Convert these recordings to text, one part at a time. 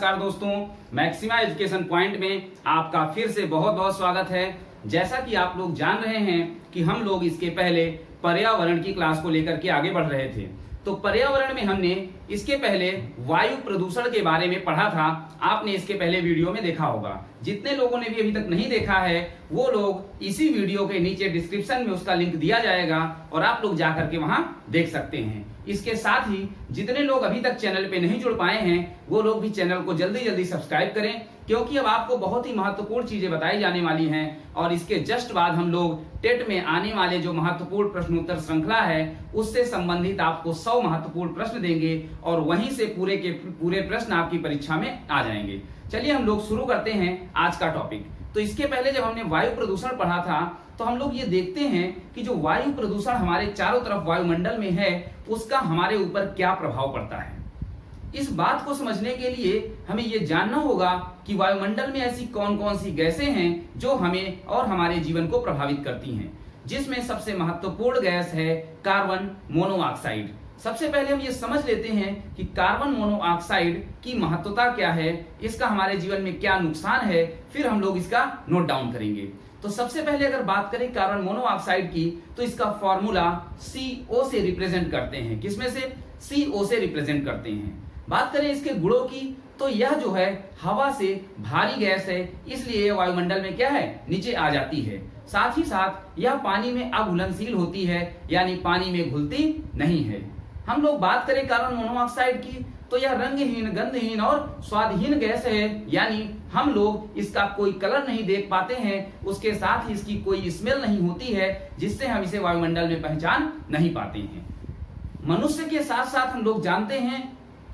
नमस्कार दोस्तों, maxima education point में आपका फिर से बहुत बहुत स्वागत है। जैसा कि आप लोग जान रहे हैं कि हम लोग इसके पहले पर्यावरण की क्लास को लेकर के आगे बढ़ रहे थे। तो पर्यावरण में हमने इसके पहले वायु प्रदूषण के बारे में पढ़ा था। आपने इसके पहले वीडियो में देखा होगा। जितने लोगों ने भी अभी तक नहीं देखा है वो लोग इसी वीडियो के नीचे डिस्क्रिप्शन में उसका लिंक दिया जाएगा और आप लोग जाकर के वहां देख सकते हैं। इसके साथ ही जितने लोग अभी तक चैनल पे नहीं जुड़ पाए हैं वो लोग भी चैनल को जल्दी जल्दी सब्सक्राइब करें, क्योंकि अब आपको बहुत ही महत्वपूर्ण चीजें बताई जाने वाली हैं। और इसके जस्ट बाद हम लोग टेट में आने वाले जो महत्वपूर्ण प्रश्नोत्तर श्रृंखला है उससे संबंधित आपको 100 महत्वपूर्ण प्रश्न देंगे और वहीं से पूरे के पूरे प्रश्न आपकी परीक्षा में आ जाएंगे। चलिए हम लोग शुरू करते हैं आज का टॉपिक। तो इसके पहले जब हमने वायु प्रदूषण पढ़ा था तो हम लोग ये देखते हैं कि जो वायु प्रदूषण हमारे चारों तरफ वायुमंडल में है उसका हमारे ऊपर क्या प्रभाव पड़ता है। इस बात को समझने के लिए हमें ये जानना होगा कि वायुमंडल में ऐसी कौन कौन सी गैसें हैं जो हमें और हमारे जीवन को प्रभावित करती हैं, जिसमें सबसे महत्वपूर्ण गैस है कार्बन मोनोऑक्साइड। सबसे पहले हम ये समझ लेते हैं कि कार्बन मोनोऑक्साइड की महत्वता क्या है, इसका हमारे जीवन में क्या नुकसान है, फिर हम लोग इसका नोट डाउन करेंगे। तो सबसे पहले अगर बात करें कार्बन मोनोऑक्साइड की तो इसका फॉर्मूला CO से रिप्रेजेंट करते हैं। किसमें से? CO से रिप्रेजेंट करते हैं। बात करें इसके गुणों की तो यह जो है हवा से भारी गैस है, इसलिए वायुमंडल में क्या है, नीचे आ जाती है। साथ ही साथ यह पानी में अघुलनशील होती है, यानी पानी में घुलती नहीं है। हम लोग बात करें कार्बन मोनोऑक्साइड की तो यह रंगहीन, गंधहीन और स्वादहीन गैस है, यानी हम लोग इसका कोई कलर नहीं देख पाते हैं, उसके साथ ही इसकी कोई स्मेल नहीं होती है, जिससे हम इसे वायुमंडल में पहचान नहीं पाते हैं। मनुष्य के साथ साथ हम लोग जानते हैं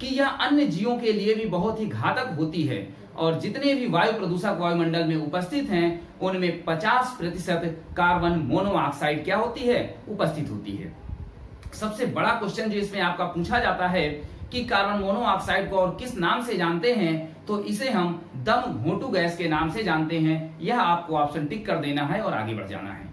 कि यह अन्य जीवों के लिए भी बहुत ही घातक होती है और जितने भी वायु प्रदूषक वायुमंडल में उपस्थित हैं उनमें 50% कार्बन मोनोऑक्साइड क्या होती है, उपस्थित होती है। सबसे बड़ा क्वेश्चन जो इसमें आपका पूछा जाता है कि कार्बन मोनोऑक्साइड को और किस नाम से जानते हैं, तो इसे हम दम घोंटू गैस के नाम से जानते हैं। यह आपको ऑप्शन टिक कर देना है और आगे बढ़ जाना है।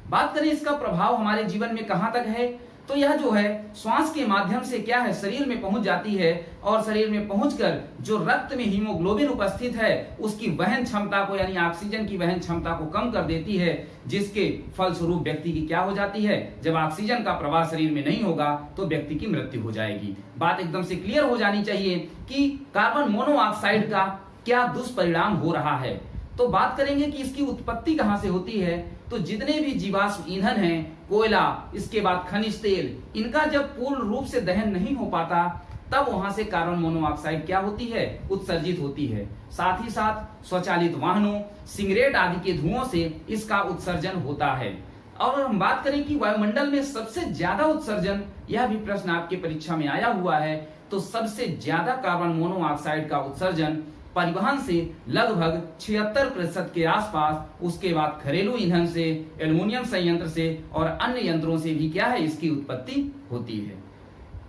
बात करें इसका प्रभाव हमारे जीवन में कहां तक है, तो यह जो है श्वास के माध्यम से क्या है, शरीर में पहुंच जाती है और शरीर में पहुंचकर जो रक्त में हीमोग्लोबिन उपस्थित है उसकी वहन क्षमता को, यानी ऑक्सीजन की वहन क्षमता को कम कर देती है, जिसके फलस्वरूप व्यक्ति की क्या हो जाती है, जब ऑक्सीजन का प्रवाह शरीर में नहीं होगा तो व्यक्ति की मृत्यु हो जाएगी। बात एकदम से क्लियर हो जानी चाहिए कि कार्बन मोनोऑक्साइड का क्या दुष्परिणाम हो रहा है। तो बात करेंगे कि इसकी उत्पत्ति कहां से होती है, तो जितने भी जीवाश्म ईंधन हैं, कोयला, इसके बाद खनिज तेल, इनका जब पूर्ण रूप से दहन नहीं हो पाता तब वहां से कार्बन मोनोऑक्साइड क्या होती है, उत्सर्जित होती है। साथ ही साथ स्वचालित वाहनों, सिगरेट आदि के धुओं से इसका उत्सर्जन होता है। और हम बात करें कि वायुमंडल में सबसे ज्यादा उत्सर्जन, यह भी प्रश्न आपके परीक्षा में आया हुआ है, तो सबसे ज्यादा कार्बन मोनोऑक्साइड का उत्सर्जन परिवहन से लगभग 76% के आसपास, उसके बाद घरेलू ईंधन से, एल्युमिनियम संयंत्र से और अन्य यंत्रों से भी क्या है, इसकी उत्पत्ति होती है।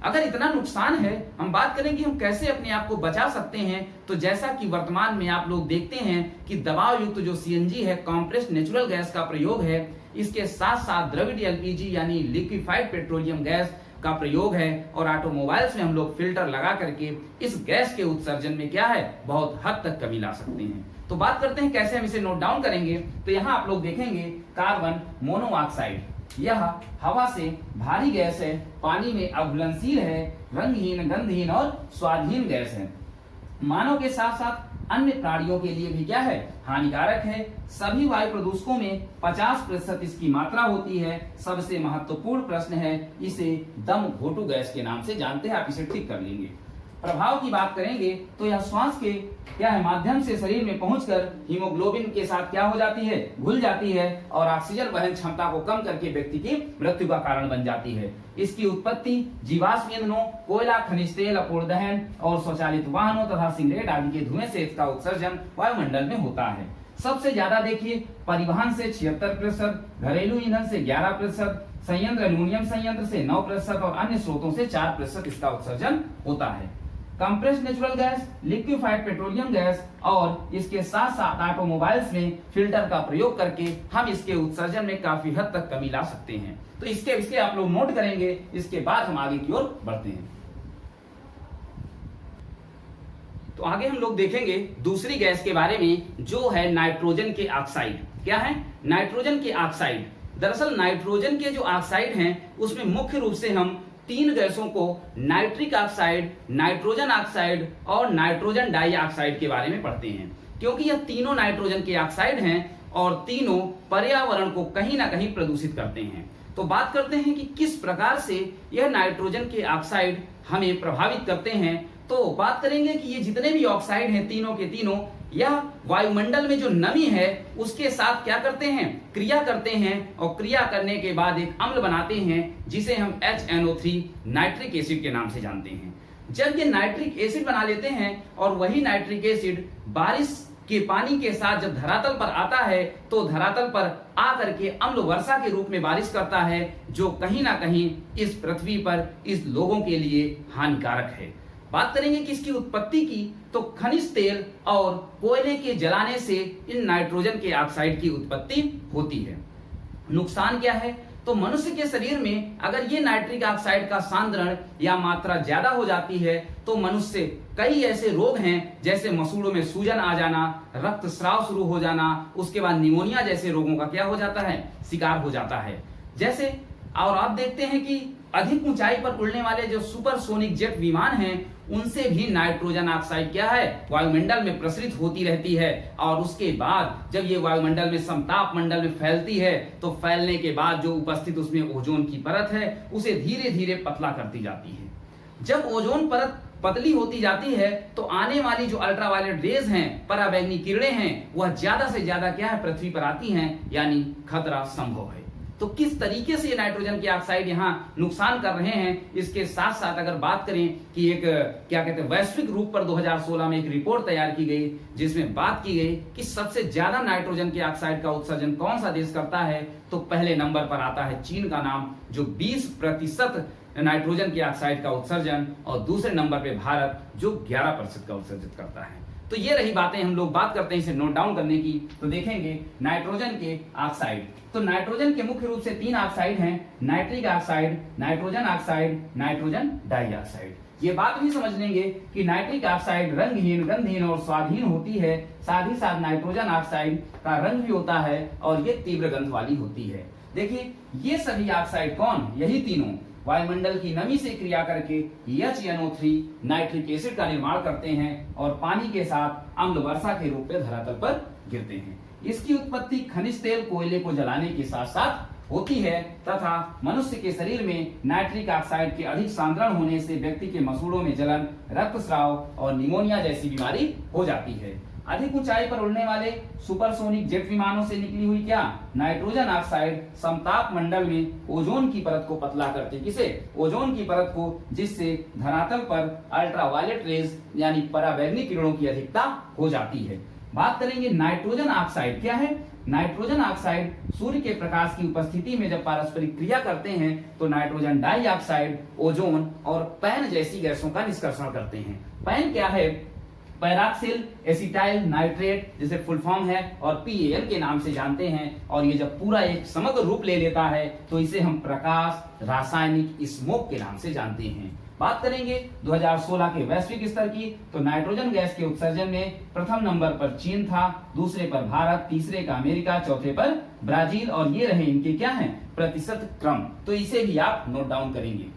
अगर इतना नुकसान है, हम बात करें कि हम कैसे अपने आप को बचा सकते हैं, तो जैसा कि वर्तमान में आप लोग देखते हैं कि दबाव युक्त जो CNG है, कॉम्प्रेस्ड नेचुरल गैस का प्रयोग है, इसके साथ साथ द्रवित LPG यानी लिक्विफाइड पेट्रोलियम गैस का प्रयोग है और ऑटोमोबाइल्स में हम लोग फिल्टर लगा करके इस गैस के उत्सर्जन में क्या है, बहुत हद तक कमी ला सकते हैं। तो बात करते हैं कैसे हम इसे नोट डाउन करेंगे। तो यहाँ आप लोग देखेंगे कार्बन मोनोऑक्साइड, यह हवा से भारी गैस है, पानी में अघुलनशील है, रंगहीन, गंधहीन और स्वादहीन गैस है। मानव के साथ साथ अन्य प्राणियों के लिए भी क्या है, हानिकारक है। सभी वायु प्रदूषकों में 50% इसकी मात्रा होती है। सबसे महत्वपूर्ण प्रश्न है, इसे दम घोंटू गैस के नाम से जानते हैं, आप इसे ठीक कर लेंगे। प्रभाव की बात करेंगे तो यह श्वास के क्या है, माध्यम से शरीर में पहुंचकर हीमोग्लोबिन के साथ क्या हो जाती है, घुल जाती है और ऑक्सीजन वहन क्षमता को कम करके व्यक्ति की मृत्यु का कारण बन जाती है। इसकी उत्पत्ति जीवाश्म ईंधनों, कोयला, खनिज तेल, अपूर्ण दहन और स्वचालित वाहनों तथा सिगरेट आदि के धुएं से इसका उत्सर्जन वायुमंडल में होता है। सबसे ज्यादा देखिए परिवहन से 76%, घरेलू ईंधन से 11%, संयंत्र एल्युमिनियम संयंत्र से 9% और अन्य स्रोतों से 4% इसका उत्सर्जन होता है। Compressed natural gas, liquefied petroleum gas और इसके साथ साथ ऑटोमोबाइल्स में फिल्टर का प्रयोग करके हम इसके उत्सर्जन में काफी हद तक कमी ला सकते हैं। तो इसके आप लोग नोट करेंगे, इसके बाद हम आगे की ओर बढ़ते हैं। तो आगे हम लोग देखेंगे दूसरी गैस के बारे में, जो है नाइट्रोजन के ऑक्साइड। क्या है? नाइट्रोजन के ऑक्साइड। दरअसल नाइट्रोजन के जो ऑक्साइड हैं उसमें मुख्य रूप से हम तीन गैसों को नाइट्रिक ऑक्साइड, नाइट्रोजन ऑक्साइड और नाइट्रोजन डाइऑक्साइड के बारे में पढ़ते हैं, क्योंकि यह तीनों नाइट्रोजन के ऑक्साइड हैं और तीनों पर्यावरण को कहीं ना कहीं प्रदूषित करते हैं। तो बात करते हैं कि किस प्रकार से यह नाइट्रोजन के ऑक्साइड हमें प्रभावित करते हैं। तो बात करेंगे कि ये जितने भी ऑक्साइड हैं तीनों के तीनों, यह वायुमंडल में जो नमी है उसके साथ क्या करते हैं? क्रिया करते हैं, और क्रिया करने के बाद एक अम्ल बनाते हैं जिसे हम HNO3 नाइट्रिक एसिड के नाम से जानते हैं। जब ये नाइट्रिक एसिड बना लेते हैं और वही नाइट्रिक एसिड बारिश के पानी के साथ जब धरातल पर आता है तो धरातल पर आकर के अम्ल वर्षा के रूप में बारिश करता है, जो कहीं ना कहीं इस पृथ्वी पर इस लोगों के लिए हानिकारक है। बात करेंगे कि इसकी उत्पत्ति की, तो खनिज तेल और कोयले के जलाने से इन नाइट्रोजन के ऑक्साइड की उत्पत्ति होती है। नुकसान क्या है? तो मनुष्य के शरीर में अगर ये नाइट्रिक ऑक्साइड का सांद्रण या मात्रा ज्यादा हो जाती है तो मनुष्य कई ऐसे रोग हैं, जैसे मसूड़ों में सूजन आ जाना, रक्तस्राव शुरू हो जाना, उसके बाद निमोनिया जैसे रोगों का क्या हो जाता है? शिकार हो जाता है। जैसे और आप देखते हैं कि अधिक ऊंचाई पर उड़ने वाले जो सुपरसोनिक जेट विमान हैं उनसे भी नाइट्रोजन ऑक्साइड क्या है? वायुमंडल में प्रसरित होती रहती है, और उसके बाद जब ये वायुमंडल में समताप मंडल में फैलती है तो फैलने के बाद जो उपस्थित उसमें ओजोन की परत है उसे धीरे धीरे पतला करती जाती है। जब ओजोन परत पतली होती जाती है तो आने वाली जो अल्ट्रावायलेट रेज हैं, पराबैंगनी किरणें हैं, वह ज्यादा से ज्यादा क्या है? पृथ्वी पर आती हैं, यानी खतरा संभव है। तो किस तरीके से नाइट्रोजन के ऑक्साइड यहाँ नुकसान कर रहे हैं, इसके साथ साथ अगर बात करें कि एक क्या कहते हैं वैश्विक रूप पर 2016 में एक रिपोर्ट तैयार की गई जिसमें बात की गई कि सबसे ज्यादा नाइट्रोजन के ऑक्साइड का उत्सर्जन कौन सा देश करता है, तो पहले नंबर पर आता है चीन का नाम, जो 20% नाइट्रोजन के ऑक्साइड का उत्सर्जन, और दूसरे नंबर पे भारत जो 11% का उत्सर्जित करता है। तो ये रही बातें, हम लोग बात करते हैं इसे नोट डाउन करने की। तो देखेंगे नाइट्रोजन के ऑक्साइड। तो नाइट्रोजन के मुख्य रूप से तीन ऑक्साइड हैं, nitric oxide, nitrogen oxide, nitrogen dioxide. ये बात भी समझ लेंगे कि नाइट्रिक ऑक्साइड रंगहीन, गंधहीन और स्वादहीन होती है, साथ ही साथ नाइट्रोजन ऑक्साइड का रंग भी होता है और ये तीव्र गंध वाली होती है। देखिए ये सभी ऑक्साइड कौन? यही तीनों वायुमंडल की नमी से क्रिया करके HNO3 नाइट्रिक एसिड का निर्माण करते हैं और पानी के साथ अम्ल वर्षा के रूप में धरातल पर गिरते हैं। इसकी उत्पत्ति खनिज तेल, कोयले को जलाने के साथ साथ होती है, तथा मनुष्य के शरीर में नाइट्रिक ऑक्साइड के अधिक सांद्रण होने से व्यक्ति के मसूड़ों में जलन, रक्तस्राव और निमोनिया जैसी बीमारी हो जाती है। अधिक ऊंचाई पर उड़ने वाले सुपरसोनिक जेट विमानों से निकली हुई क्या? नाइट्रोजन ऑक्साइड समताप मंडल में ओजोन की परत को पतला करते, किसे? ओजोन की परत को, जिससे धरातल पर अल्ट्रावायलेट रेज यानी पराबैंगनी किरणों की अधिकता हो जाती है। बात करेंगे नाइट्रोजन ऑक्साइड क्या है? नाइट्रोजन ऑक्साइड सूर्य के प्रकाश की उपस्थिति में जब पारस्परिक क्रिया करते हैं तो नाइट्रोजन डाइऑक्साइड, ओजोन और पैन जैसी गैसों का निष्कर्षण करते हैं। पैन क्या है? पैराक्सिल एसिटाइल नाइट्रेट, जिसे फुल फॉर्म है और PAN के नाम से जानते हैं, और ये जब पूरा एक समग्र रूप ले लेता है तो इसे हम प्रकाश रासायनिक स्मोक के नाम से जानते हैं। बात करेंगे 2016 के वैश्विक स्तर की, तो नाइट्रोजन गैस के उत्सर्जन में प्रथम नंबर पर चीन था, दूसरे पर भारत, तीसरे का अमेरिका, चौथे पर ब्राजील, और ये रहे इनके क्या हैं? प्रतिशत क्रम। तो इसे भी आप नोट डाउन करेंगे।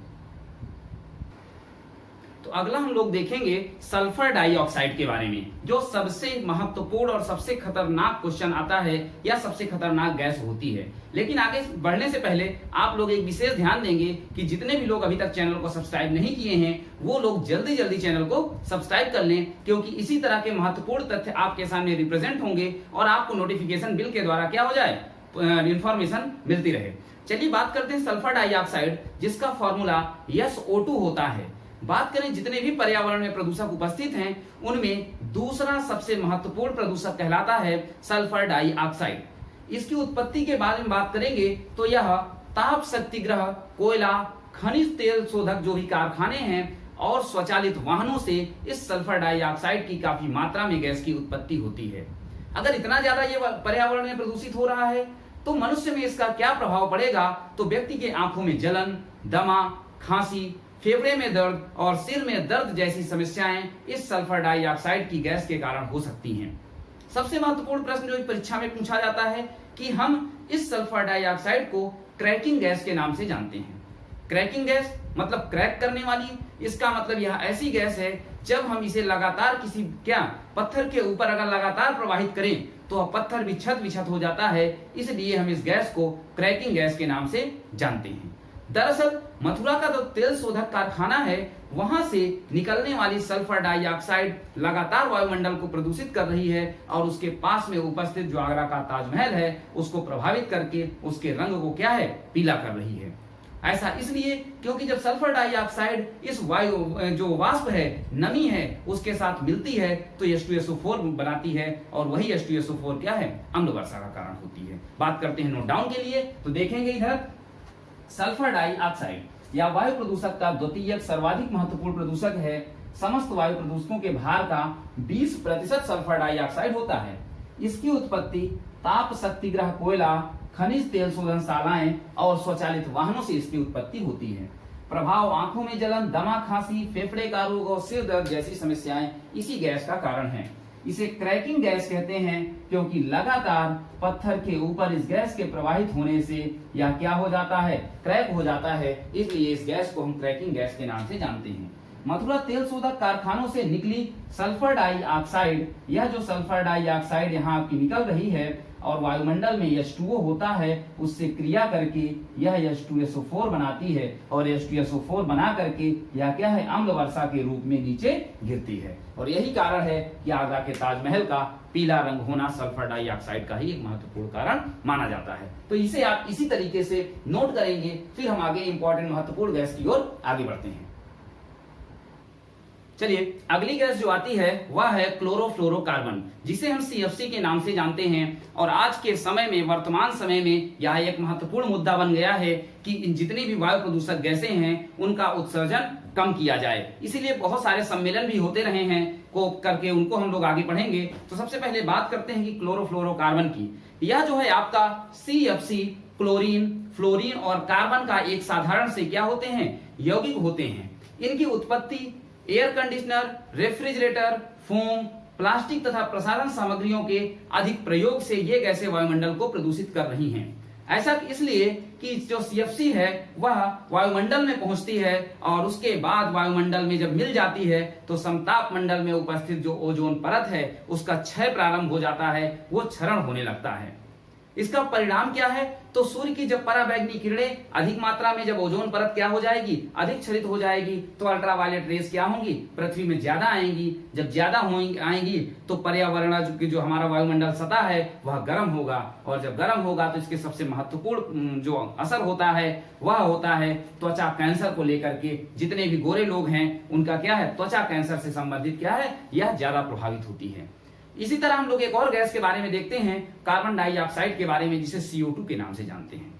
तो अगला हम लोग देखेंगे सल्फर डाइऑक्साइड के बारे में, जो सबसे महत्वपूर्ण और सबसे खतरनाक क्वेश्चन आता है या सबसे खतरनाक गैस होती है। लेकिन आगे बढ़ने से पहले आप लोग एक विशेष ध्यान देंगे कि जितने भी लोग अभी तक चैनल को सब्सक्राइब नहीं किए हैं वो लोग जल्दी जल्दी चैनल को सब्सक्राइब कर लें, क्योंकि इसी तरह के महत्वपूर्ण तथ्य आपके सामने रिप्रेजेंट होंगे और आपको नोटिफिकेशन बिल के द्वारा क्या हो जाए? इंफॉर्मेशन मिलती रहे। चलिए बात करते हैं सल्फर डाइऑक्साइड, जिसका फॉर्मूला SO2 होता है। बात करें जितने भी पर्यावरण में प्रदूषक उपस्थित हैं उनमें दूसरा सबसे महत्वपूर्ण प्रदूषक कहलाता है सल्फर डाइऑक्साइड। इसकी उत्पत्ति के बारे में बात करेंगे तो यह ताप शक्तिगृह, कोयला, खनिज तेल शोधक जो भी कारखाने हैं और स्वचालित वाहनों से इस सल्फर डाइऑक्साइड की काफी मात्रा में गैस की उत्पत्ति होती है। अगर इतना ज्यादा ये पर्यावरण में प्रदूषित हो रहा है तो मनुष्य में इसका क्या प्रभाव पड़ेगा? तो व्यक्ति के आंखों में जलन, दमा, खांसी, फेफड़े में दर्द और सिर में दर्द जैसी समस्याएं इस सल्फर डाइऑक्साइड की गैस के कारण हो सकती हैं। सबसे महत्वपूर्ण प्रश्न जो परीक्षा में पूछा जाता है कि हम इस सल्फर डाइऑक्साइड को क्रैकिंग गैस के नाम से जानते हैं। क्रैकिंग गैस मतलब क्रैक करने वाली, इसका मतलब यह ऐसी गैस है जब हम इसे लगातार किसी पत्थर के ऊपर अगर लगातार प्रवाहित करें तो वह पत्थर भी छत विछत हो जाता है, इसलिए हम इस गैस को क्रैकिंग गैस के नाम से जानते हैं। दरअसल मथुरा का जो तेल शोधक कारखाना है वहां से निकलने वाली सल्फर डाइऑक्साइड लगातार वायुमंडल को प्रदूषित कर रही है और उसके पास में उपस्थित जो आगरा का ताजमहल है उसको प्रभावित करके उसके रंग को पीला कर रही है। ऐसा इसलिए क्योंकि जब सल्फर डाइऑक्साइड इस वायु जो वाष्प है, नमी है, उसके साथ मिलती है तो H2SO4 बनाती है और वही H2SO4 अम्ल वर्षा का कारण होती है। बात करते हैं नोट डाउन के लिए, तो देखेंगे इधर सल्फर डाइऑक्साइड या वायु प्रदूषक का द्वितीयक सर्वाधिक महत्वपूर्ण प्रदूषक है। समस्त वायु प्रदूषकों के भार का 20% सल्फर डाइऑक्साइड होता है। इसकी उत्पत्ति ताप शक्तिग्रह कोयला, खनिज तेल शोधनशालाएं और स्वचालित वाहनों से इसकी उत्पत्ति होती है। प्रभाव आंखों में जलन, दमा, खांसी, फेफड़े का रोग और सिर दर्द जैसी समस्याएं इसी गैस का कारण हैं। इसे क्रैकिंग गैस कहते हैं क्योंकि लगातार पत्थर के ऊपर इस गैस के प्रवाहित होने से यह क्या हो जाता है, क्रैक हो जाता है, इसलिए इस गैस को हम क्रैकिंग गैस के नाम से जानते हैं। मथुरा तेल शोधक कारखानों से निकली सल्फर डाइऑक्साइड, यह जो सल्फर डाइऑक्साइड यहाँ आपकी निकल रही है और वायुमंडल में H2O होता है, उससे क्रिया करके यह H2SO4 बनाती है और H2SO4 बना करके यह अम्ल वर्षा के रूप में नीचे गिरती है। और यही कारण है कि आगरा के ताजमहल का पीला रंग होना सल्फर डाइऑक्साइड का ही एक महत्वपूर्ण कारण माना जाता है। तो इसे आप इसी तरीके से नोट करेंगे, फिर हम आगे इंपॉर्टेंट महत्वपूर्ण गैस की ओर आगे बढ़ते हैं। चलिए, अगली गैस जो आती है वह है क्लोरोफ्लोरोकार्बन, जिसे हम CFC के नाम से जानते हैं। और आज के समय में, वर्तमान समय में यह एक महत्वपूर्ण मुद्दा बन गया है कि जितनी भी वायु प्रदूषक गैसें हैं उनका उत्सर्जन कम किया जाए। इसीलिए बहुत सारे सम्मेलन भी होते रहे हैं को करके, उनको हम लोग आगे पढ़ेंगे। तो सबसे पहले बात करते हैं कि क्लोरोफ्लोरोकार्बन की। यह जो है आपका CFC क्लोरीन, फ्लोरीन और कार्बन का एक साधारण से क्या होते हैं, यौगिक होते हैं। इनकी उत्पत्ति air conditioner, refrigerator, foam, plastic तथा प्रसाधन सामग्रियों के अधिक प्रयोग से ये गैसें वायुमंडल को प्रदूषित कर रही हैं। ऐसा इसलिए कि जो CFC है वह वायुमंडल में पहुंचती है और उसके बाद वायुमंडल में जब मिल जाती है तो समताप मंडल में उपस्थित जो ओजोन परत है उसका क्षय प्रारंभ हो जाता है, वो क्षरण होने लगता है। इसका परिणाम क्या है, तो सूर्य की जब पराबैंगनी किरणें अधिक मात्रा में, जब ओजोन परत क्या हो जाएगी, अधिक क्षरित हो जाएगी, तो अल्ट्रावायलेट रेस क्या होंगी, पृथ्वी में ज्यादा आएंगी। जब ज्यादा आएंगी तो पर्यावरण जो हमारा वायुमंडल सतह है वह गर्म होगा, और जब गर्म होगा तो इसके सबसे महत्वपूर्ण जो असर होता है वह होता है त्वचा कैंसर को लेकर के। जितने भी गोरे लोग हैं उनका क्या है, त्वचा कैंसर से संबंधित क्या है, यह ज्यादा प्रभावित होती है। इसी तरह हम लोग एक और गैस के बारे में देखते हैं, कार्बन डाइऑक्साइड के बारे में, जिसे CO2 के नाम से जानते हैं।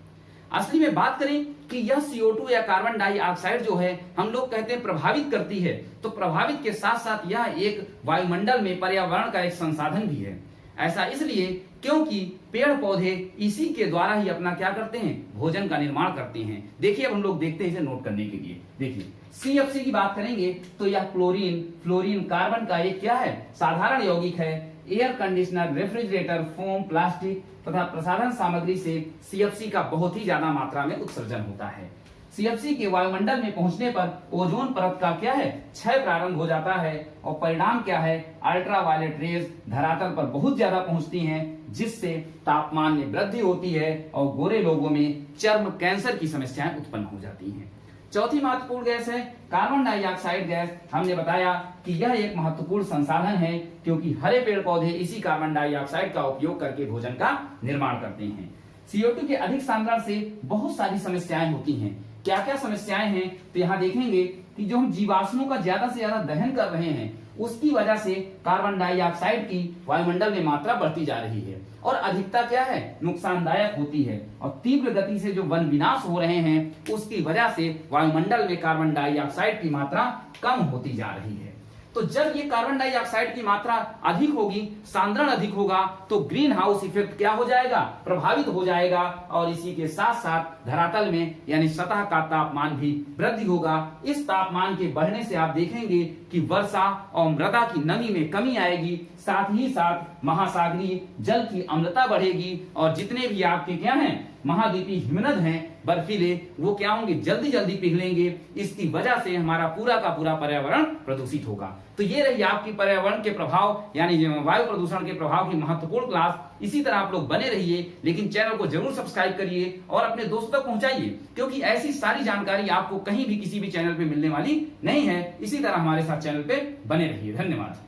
असली में बात करें कि यह CO2 या कार्बन डाइऑक्साइड जो है हम लोग कहते हैं प्रभावित करती है, तो प्रभावित के साथ साथ यह एक वायुमंडल में पर्यावरण का एक संसाधन भी है। ऐसा इसलिए क्योंकि पेड़ पौधे इसी के द्वारा ही अपना क्या करते हैं, भोजन का निर्माण करते हैं। देखिए, अब हम लोग देखते हैं इसे नोट करने के लिए। देखिए, CFC की बात करेंगे तो यह क्लोरीन, फ्लोरीन, कार्बन का एक क्या है, साधारण यौगिक है। Air conditioner, refrigerator, foam, plastic तथा प्रसाधन सामग्री से CFC का बहुत ही ज्यादा मात्रा में उत्सर्जन होता है। CFC के वायुमंडल में पहुंचने पर ओजोन परत का क्या है, क्षय प्रारंभ हो जाता है और परिणाम क्या है, अल्ट्रावायलेट रेज धरातल पर बहुत ज्यादा पहुंचती हैं, जिससे तापमान में वृद्धि होती है और गोरे लोगों में चर्म कैंसर की समस्याएं उत्पन्न हो जाती हैं। चौथी महत्वपूर्ण गैस है कार्बन डाइऑक्साइड गैस। हमने बताया कि यह एक महत्वपूर्ण संसाधन है क्योंकि हरे पेड़ पौधे इसी कार्बन डाइऑक्साइड का उपयोग करके भोजन का निर्माण करते हैं। CO2 के अधिक सांद्रण से बहुत सारी समस्याएं होती हैं। क्या क्या समस्याएं हैं, तो यहाँ देखेंगे कि जो हम जीवाश्मों का ज्यादा से ज्यादा दहन कर रहे हैं उसकी वजह से कार्बन डाइऑक्साइड की वायुमंडल में मात्रा बढ़ती जा रही है और अधिकता क्या है, नुकसानदायक होती है। और तीव्र गति से जो वन विनाश हो रहे हैं उसकी वजह से वायुमंडल में कार्बन डाइऑक्साइड की मात्रा कम होती जा रही है। तो जब ये कार्बन डाइऑक्साइड की मात्रा अधिक होगी, सांद्रण अधिक होगा, तो ग्रीन हाउस इफेक्ट क्या हो जाएगा, प्रभावित हो जाएगा, और इसी के साथ साथ धरातल में यानी सतह का तापमान भी वृद्धि होगा। इस तापमान के बढ़ने से आप देखेंगे कि वर्षा और मृदा की नमी में कमी आएगी, साथ ही साथ महासागरीय जल की अम्लता बढ़ेगी, और जितने भी आपके क्या हैं महाद्वीपीय हिमनद हैं बर्फीले, वो क्या होंगे, जल्दी जल्दी पिघलेंगे। इसकी वजह से हमारा पूरा का पूरा पर्यावरण प्रदूषित होगा। तो ये रही आपकी पर्यावरण के प्रभाव यानी वायु प्रदूषण के प्रभाव की महत्वपूर्ण क्लास। इसी तरह आप लोग बने रहिए, लेकिन चैनल को जरूर सब्सक्राइब करिए और अपने दोस्तों तक पहुंचाइए, क्योंकि ऐसी सारी जानकारी आपको कहीं भी किसी भी चैनल पे मिलने वाली नहीं है। इसी तरह हमारे साथ चैनल पे बने रहिए। धन्यवाद।